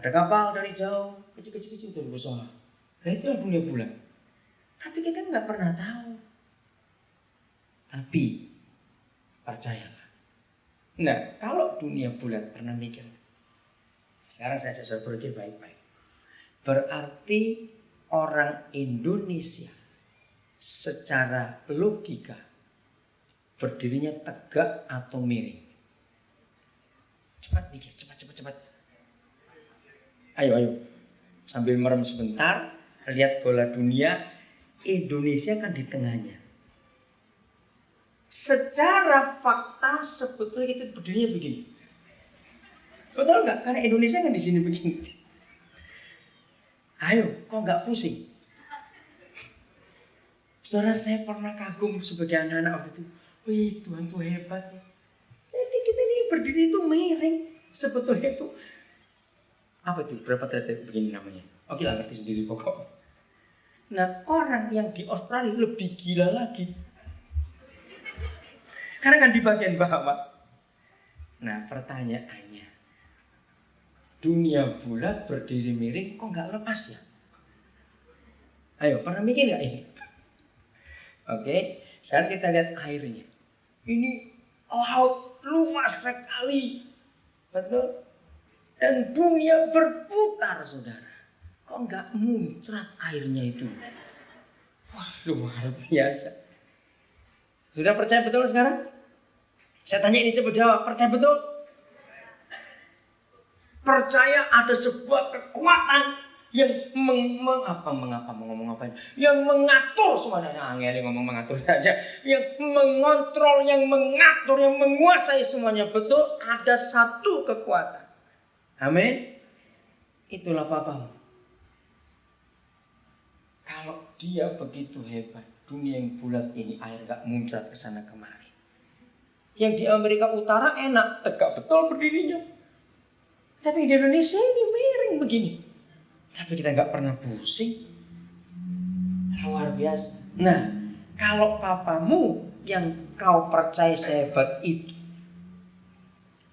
Ada kapal dari jauh, kecil-kecil dari bersama. Nah itulah dunia bulat. Tapi kita nggak pernah tahu. Tapi percayalah. Nah kalau dunia bulat pernah mikir. Sekarang saya coba berpikir baik-baik. Berarti orang Indonesia secara logika berdirinya tegak atau miring. Cepat mikir, cepat. Ayo. Sambil merem sebentar, lihat bola dunia, Indonesia kan di tengahnya. Secara fakta sebetulnya kita berdirinya begini. Betul nggak? Karena Indonesia kan di sini begini. Ayo, kok nggak pusing? Saudara, saya pernah kagum sebagai anak-anak waktu itu. Wih, Tuhan tuh hebat ya. Jadi kita ini berdiri itu miring. Sebetulnya itu apa itu? Berapa derajat begini namanya? Oke lah, ngerti sendiri pokok. Nah, orang yang di Australia lebih gila lagi. Karena kan di bagian bawah. Nah, pertanyaannya. Dunia bulat berdiri miring kok nggak lepas ya? Ayo, pernah mikir nggak ini? Oke, sekarang kita lihat airnya. Ini laut luas sekali, betul? Dan dunia berputar, saudara. Kok nggak muncrat airnya itu? Wah, luar biasa. Sudah percaya betul sekarang? Saya tanya ini coba jawab, percaya betul? Percaya ada sebuah kekuatan yang yang mengatur semuanya. Angel ngomong mengatur saja. Yang mengontrol, yang mengatur, yang menguasai semuanya. Betul, ada satu kekuatan. Amin. Itulah papamu. Kalau dia begitu hebat, dunia yang bulat ini air gak muncrat ke sana kemari. Yang di Amerika Utara enak, tegak betul berdirinya. Tapi di Indonesia ini miring begini. Tapi kita nggak pernah pusing. Luar biasa. Nah, kalau papamu yang kau percaya sehebat itu,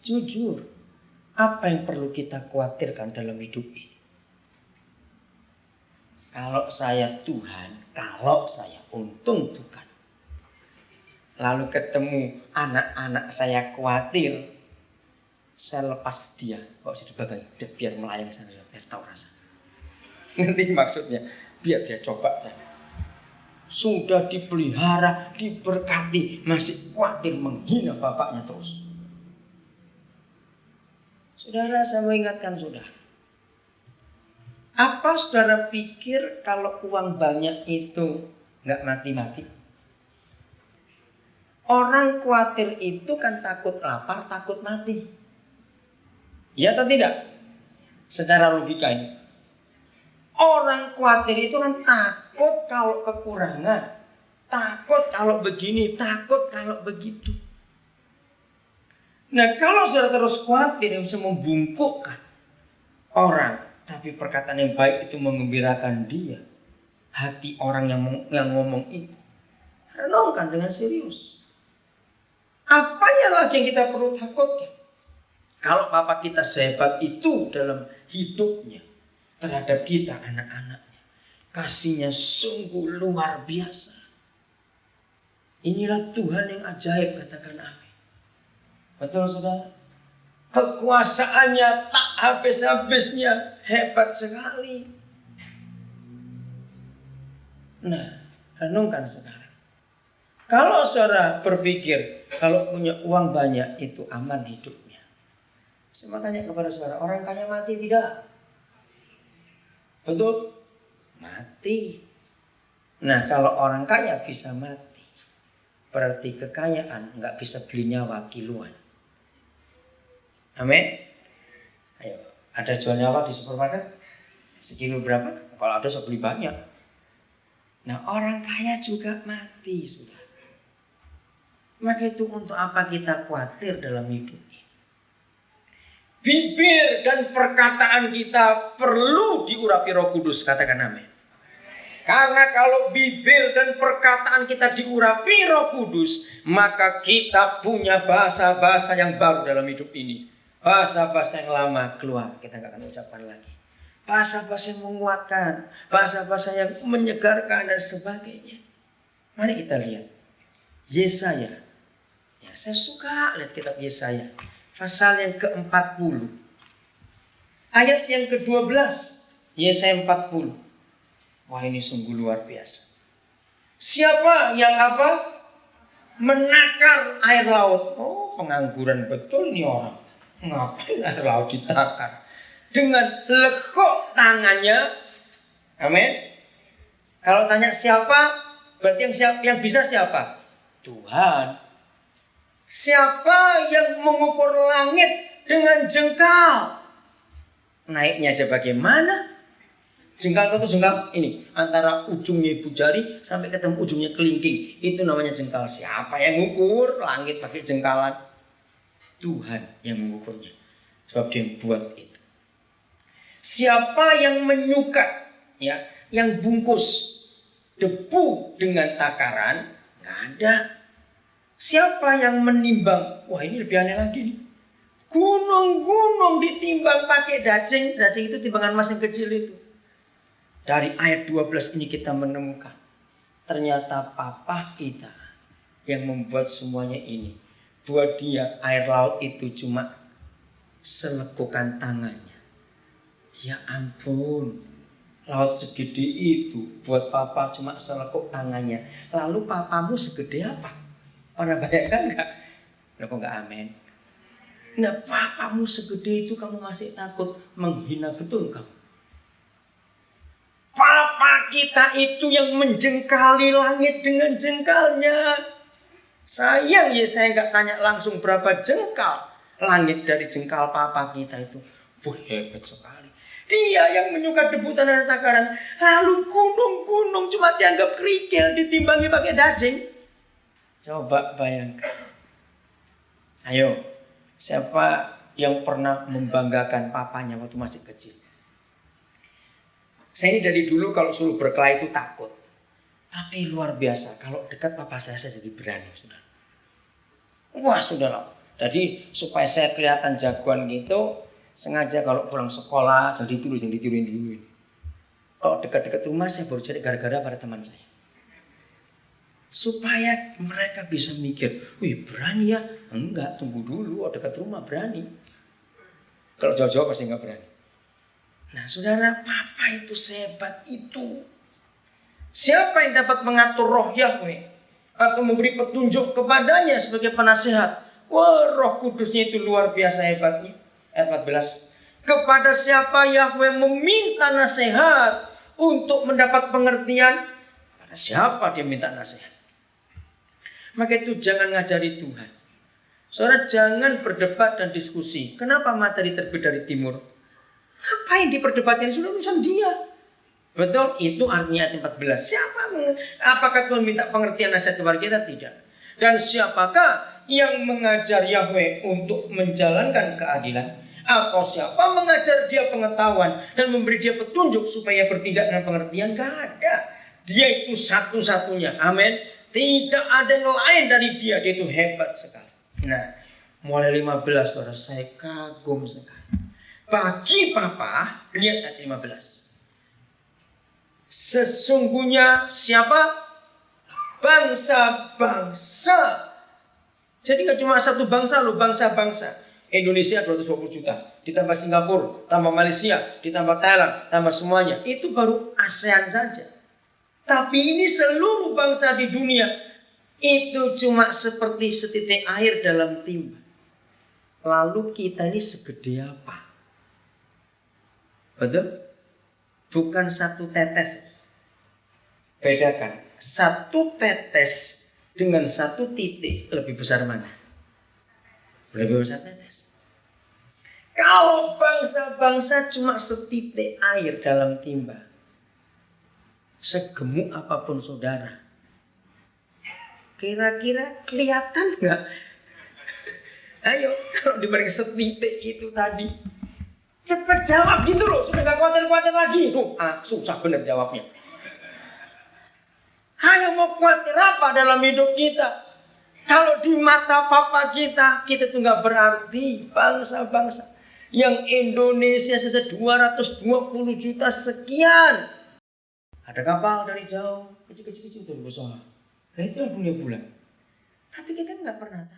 jujur, apa yang perlu kita khawatirkan dalam hidup ini? Kalau saya Tuhan, kalau saya untung bukan. Lalu ketemu anak-anak saya khawatir, saya lepas dia, kok sih dibagai, biar melayang sana, biar tahu rasa. Ngerti maksudnya? Biar dia coba sana. Sudah dipelihara, diberkati, masih khawatir menghina bapaknya terus. Saudara, saya mau ingatkan saudara. Apa saudara pikir kalau uang banyak itu nggak mati-mati? Orang khawatir itu kan takut lapar, takut mati. Ya atau tidak? Secara logika ini. Orang khawatir itu kan takut kalau kekurangan. Takut kalau begini, takut kalau begitu. Nah kalau saudara terus khawatir yang bisa membungkukkan orang. Tapi perkataan yang baik itu mengembirakan dia. Hati orang yang ngomong itu. Renungkan dengan serius. Apanya lagi yang kita perlu takutkan? Kalau papa kita sehebat itu dalam hidupnya terhadap kita anak-anaknya, kasihnya sungguh luar biasa. Inilah Tuhan yang ajaib, katakan amin. Betul saudara? Kekuasaannya tak habis-habisnya, hebat sekali. Nah, renungkan sekarang. Kalau saudara berpikir kalau punya uang banyak itu aman hidupnya. Saya mau tanya kepada saudara, orang kaya mati tidak? Betul? Mati. Nah, kalau orang kaya bisa mati, berarti kekayaan nggak bisa beli nyawa kiloan. Amin? Ayo, ada jual nyawa di supermarket? Sekilo berapa? Kalau ada saya beli banyak. Nah, orang kaya juga mati, sudah. Maka itu untuk apa kita khawatir dalam hidup? Bibir dan perkataan kita perlu diurapi Roh Kudus, katakan amin. Karena kalau bibir dan perkataan kita diurapi Roh Kudus, maka kita punya bahasa-bahasa yang baru dalam hidup ini. Bahasa-bahasa yang lama keluar, kita nggak akan ucapkan lagi. Bahasa-bahasa yang menguatkan, bahasa-bahasa yang menyegarkan dan sebagainya. Mari kita lihat Yesaya. Ya, saya suka lihat kitab Yesaya. Pasal yang ke-40. Ayat yang ke-12. Yesaya 40. Wah, ini sungguh luar biasa. Siapa yang apa? Menakar air laut. Oh, pengangguran betul nih orang. Ngapain air laut ditakar? Dengan lekuk tangannya. Amin. Kalau tanya siapa, berarti yang bisa siapa? Tuhan. Siapa yang mengukur langit dengan jengkal? Naiknya aja bagaimana? Jengkal itu jengkal ini antara ujungnya ibu jari sampai ketemu ujungnya kelingking. Itu namanya jengkal. Siapa yang mengukur langit pakai jengkalan? Tuhan yang mengukurnya. Sebab dia yang buat itu. Siapa yang menyukat, ya, yang bungkus debu dengan takaran? Nggak ada. Siapa yang menimbang? Wah, ini lebih aneh lagi nih. Gunung-gunung ditimbang pakai dacing. Dacing itu timbangan emas yang kecil itu. Dari ayat 12 ini kita menemukan ternyata papa kita yang membuat semuanya ini. Buat dia air laut itu cuma selekukan tangannya. Ya ampun, laut segede itu buat papa cuma selekuk tangannya. Lalu papamu segede apa? Pernah bayangkan nggak? Loh, kok nggak amin? Nah, papamu segede itu kamu masih takut, menghina betul kamu. Papa kita itu yang menjengkali langit dengan jengkalnya. Sayang ya saya nggak tanya langsung berapa jengkal langit dari jengkal papa kita itu. Wah, hebat sekali. Dia yang menyukai debu tanah dan takaran. Lalu gunung-gunung cuma dianggap kerikil, ditimbangi pakai daging. Coba bayangkan. Ayo, siapa yang pernah membanggakan papanya waktu masih kecil? Saya ini dari dulu kalau suruh berkelahi itu takut. Tapi luar biasa, kalau dekat papa saya jadi berani. Sudah. Wah, sudah. Jadi supaya saya kelihatan jagoan gitu, sengaja kalau pulang sekolah jangan ditiruin dulu. Kalau dekat-dekat rumah saya baru cari gara-gara pada teman saya. Supaya mereka bisa mikir, wih berani ya? Enggak, tunggu dulu, dekat rumah berani. Kalau jauh-jauh pasti enggak berani. Nah saudara, papa itu sehebat itu. Siapa yang dapat mengatur roh Yahweh atau memberi petunjuk kepadanya sebagai penasehat? Wah, Roh Kudusnya itu luar biasa hebatnya. Ayat 14. Kepada siapa Yahweh meminta nasihat untuk mendapat pengertian? Pada siapa dia minta nasihat? Maka itu jangan ngajari Tuhan. Saudara, jangan berdebat dan diskusi. Kenapa matahari terbit dari timur? Apa yang diperdebatkan? Sudah urusan dia. Betul, itu artinya ayat 14. Apakah Tuhan minta pengertian nasihat kepada kita? Tidak. Dan siapakah yang mengajar Yahweh untuk menjalankan keadilan? Atau siapa mengajar dia pengetahuan dan memberi dia petunjuk supaya bertindak dengan pengertian? Gak ada. Dia itu satu-satunya. Amin. Tidak ada yang lain dari dia. Dia itu hebat sekali. Nah, mulai 15, saudara, saya kagum sekali. Bagi papa, lihat ayat 15. Sesungguhnya siapa? Bangsa-bangsa. Jadi gak cuma satu bangsa loh, bangsa-bangsa. Indonesia 220 juta. Ditambah Singapura, tambah Malaysia, ditambah Thailand, tambah semuanya. Itu baru ASEAN saja. Tapi ini seluruh bangsa di dunia. Itu cuma seperti setitik air dalam timba. Lalu kita ini segede apa? Betul? Bukan satu tetes. Bedakan. Satu tetes dengan satu titik lebih besar mana? Lebih besar tetes. Kalau bangsa-bangsa cuma setitik air dalam timba, segemuk apapun saudara, kira-kira kelihatan nggak? Ayo, kalau dibanding setitik itu tadi, cepat jawab gitu loh, sudah nggak khawatir-khawatir lagi. Tuh, susah bener jawabnya. Ayo, mau khawatir apa dalam hidup kita? Kalau di mata papa kita tuh nggak berarti. Bangsa-bangsa yang Indonesia saja 220 juta sekian. Ada kapal dari jauh, kecil-kecil dari pesona. Nah itu yang dunia bulan. Tapi kita nggak pernah tahu.